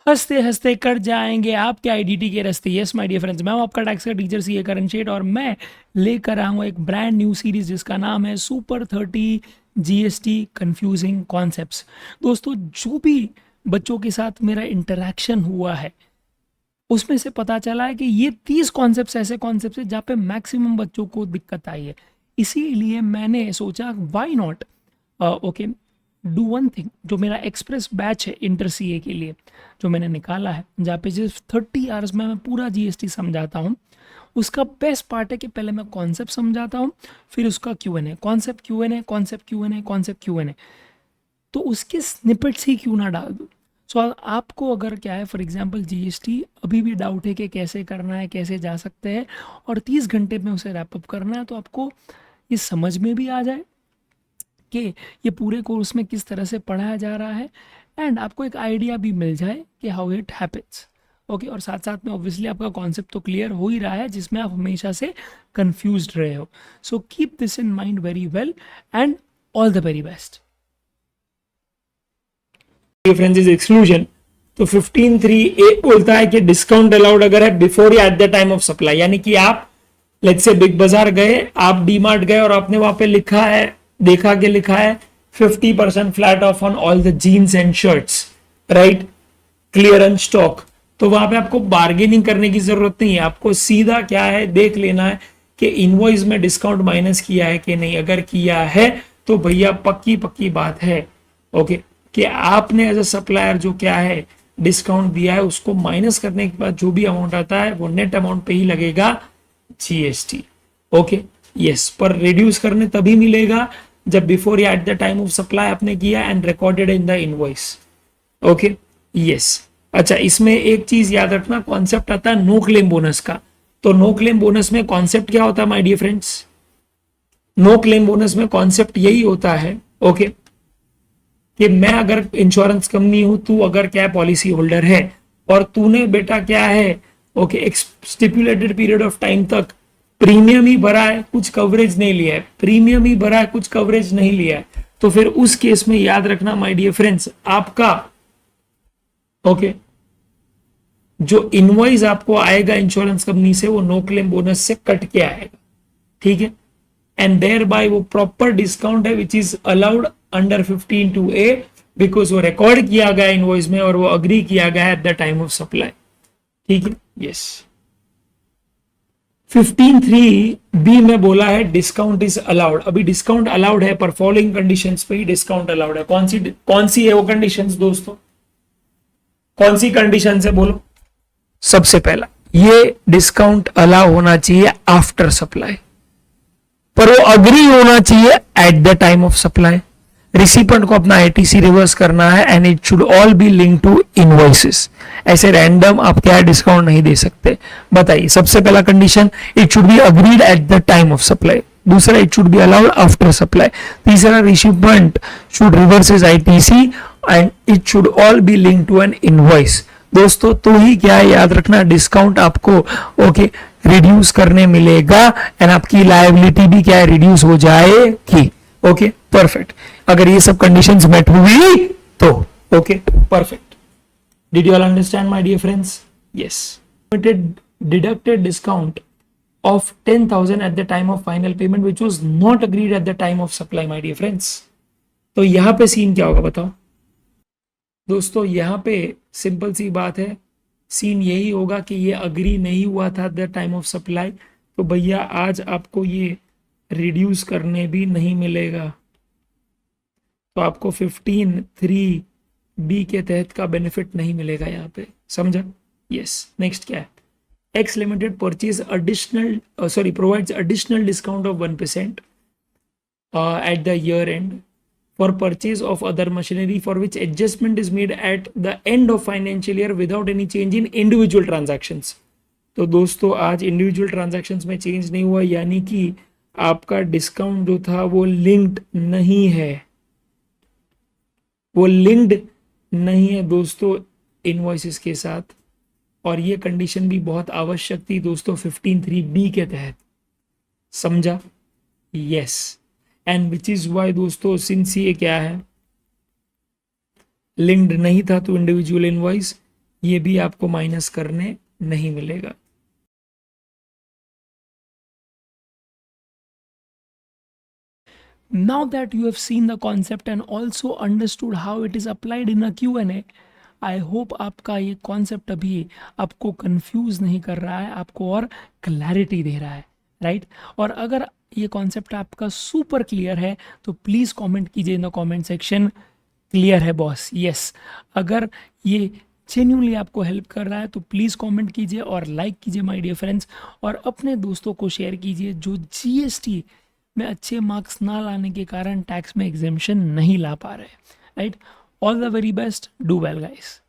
हंसते हंसते कट जाएंगे आपके आईडीटी के रास्ते। यस माय डियर फ्रेंड्स, मैं हूं आपका टैक्स का टीचर सीए करण शेठ, और मैं लेकर आया हूं एक ब्रांड न्यू सीरीज जिसका नाम है सुपर 30 जीएसटी कंफ्यूजिंग कॉन्सेप्ट्स। दोस्तों, जो भी बच्चों के साथ मेरा इंटरेक्शन हुआ है उसमें से पता चला है कि ये 30 कॉन्सेप्ट्स ऐसे कॉन्सेप्ट्स हैं जहाँ पे मैक्सिमम बच्चों को दिक्कत आई है। इसीलिए मैंने सोचा why not okay do one thing. जो मेरा एक्सप्रेस बैच है इंटर सीए के लिए जो मैंने निकाला है, जहाँ पे सिर्फ 30 आवर्स में मैं पूरा जीएसटी समझाता हूँ, उसका बेस्ट पार्ट है कि पहले मैं कॉन्सेप्ट समझाता हूँ, फिर उसका Q&A, concept Q&A, concept Q&A, concept Q&A. तो उसके स्निपेट्स ही क्यों ना डाल दूँ। सो आपको अगर क्या है, फॉर एग्जांपल जीएसटी अभी भी डाउट है कि कैसे करना है, कैसे जा सकते हैं, और 30 घंटे में उसे रैपअप करना है, तो आपको ये समझ में भी आ जाए कि ये पूरे कोर्स में किस तरह से पढ़ाया जा रहा है, एंड आपको एक आइडिया भी मिल जाए कि हाउ इट हैपेंस। ओके, और साथ साथ में ऑब्वियसली आपका कॉन्सेप्ट तो क्लियर हो ही रहा है जिसमें आप हमेशा से कंफ्यूज रहे हो। So keep this in mind very well, and all the very best. Friends is exclusion. तो 15(3)(a) बोलता है कि डिस्काउंट अलाउड अगर है बिफोर या eight the time of supply, यानी कि आप लेट्स से बिग बाजार गए, आप डीमार्ट गए और आपने वहां पे लिखा है, देखा कि लिखा है 50% flat off on all the jeans and shirts, right, clearance stock. तो वहां पे आपको बार्गेनिंग करने की जरूरत नहीं है, आपको सीधा क्या है देख लेना है कि इनवॉइस में डिस्काउंट माइनस किया है कि नहीं। अगर किया है तो भैया पक्की पक्की बात है ओके कि आपने एज अ सप्लायर जो क्या है डिस्काउंट दिया है, उसको माइनस करने के बाद जो भी अमाउंट आता है वो नेट अमाउंट पे ही लगेगा जीएसटी। ओके, यस, पर रिड्यूस करने तभी मिलेगा जब बिफोर या eight the time of supply आपने किया and recorded in the invoice. Okay, yes. अच्छा, इसमें एक चीज याद रखना, कॉन्सेप्ट आता है नो क्लेम बोनस का। तो नो क्लेम बोनस में कॉन्सेप्ट क्या होता है my dear friends? No claim bonus में कॉन्सेप्ट यही होता है ओके कि मैं अगर इंश्योरेंस कंपनी हूं, तू अगर क्या पॉलिसी होल्डर है और तूने बेटा क्या है ओके एक स्टिपुलेटेड पीरियड ऑफ टाइम तक प्रीमियम ही भरा है, कुछ कवरेज नहीं लिया है, प्रीमियम ही भरा है, कुछ कवरेज नहीं लिया है, तो फिर उस केस में याद रखना माय डियर फ्रेंड्स, आपका ओके जो इनवॉइस आपको आएगा इंश्योरेंस कंपनी से वो नो क्लेम बोनस से कट के आएगा, ठीक है। एंड देयर बाय वो प्रॉपर डिस्काउंट है which is allowed under 15(2)(a) because वो रिकॉर्ड किया गया इनवॉइस में और वो अग्री किया गया eight the time of supply, ठीक है। यस, 15(3)(b) में बोला है डिस्काउंट इज अलाउड। अभी डिस्काउंट अलाउड है पर फॉलोइंग कंडीशंस पे ही डिस्काउंट अलाउड है। कौन सी है वो कंडीशंस दोस्तों? कौन सी कंडीशन है बोलो? सबसे पहला, ये डिस्काउंट अलाउ होना चाहिए आफ्टर सप्लाई, पर वो अग्री होना चाहिए at the time of supply. Recipient को अपना आईटीसी रिवर्स करना है and it should all be link to invoices. ऐसे रैंडम आप क्या डिस्काउंट नहीं दे सकते। बताइए, सबसे पहला condition, it should be agreed at the time of supply. दूसरा, it should be allowed after supply. तीसरा, recipient should reverse his ITC and it should all be link to an invoice. दोस्तों, तो ही क्या है याद रखना, डिस्काउंट आपको okay reduce करने मिलेगा एंड आपकी लायबिलिटी भी क्या है रिड्यूस हो जाएगी। Okay, perfect. अगर ये सब कंडीशंस मेट हुई तो okay, perfect. Did you all understand my dear friends? Yes. Limited deducted discount of 10,000 at the time of final payment which was not agreed at the time of supply my dear friends। तो यहां पे scene क्या होगा बताओ दोस्तों? यहां पे simple सी बात है, सीन यही होगा कि ये अग्री नहीं हुआ था eight the time of supply, तो भैया आज आपको ये रिड्यूस करने भी नहीं मिलेगा, तो आपको 15(3)(b) के तहत का बेनिफिट नहीं मिलेगा यहाँ पे, समझा? यस। नेक्स्ट क्या है? X Limited provides additional discount of 1% at the year end for purchase of other machinery for which adjustment is made at the end of financial year without any change in individual transactions। तो दोस्तों, आज individual transactions में change नहीं हुआ, यानी कि आपका discount जो था वो लिंक्ड नहीं है, वो लिंक्ड नहीं है दोस्तों इनवॉइसेस के साथ, और ये कंडीशन भी बहुत आवश्यक थी दोस्तों 15(3)(b) के तहत, समझा? Yes. And which is why दोस्तों, सिंस ये क्या है लिंक्ड नहीं था तो इंडिविजुअल इनवॉइस, ये भी आपको माइनस करने नहीं मिलेगा। Now that you have seen the concept and also understood how it is applied in a Q&A, I hope आपका ये कॉन्सेप्ट अभी आपको कंफ्यूज नहीं कर रहा है, आपको और क्लैरिटी दे रहा है, राइट? और अगर ये कॉन्सेप्ट आपका सुपर क्लियर है तो प्लीज़ कमेंट कीजिए in the comment section, clear है बॉस, यस। अगर ये जेन्यूनली आपको हेल्प कर रहा है तो प्लीज़ कमेंट कीजिए और लाइक कीजिए माय डियर फ्रेंड्स, और अपने दोस्तों को शेयर कीजिए जो जीएसटी में अच्छे मार्क्स ना लाने के कारण टैक्स में एग्जेम्पशन नहीं ला पा रहे, right? All the very best, do well guys.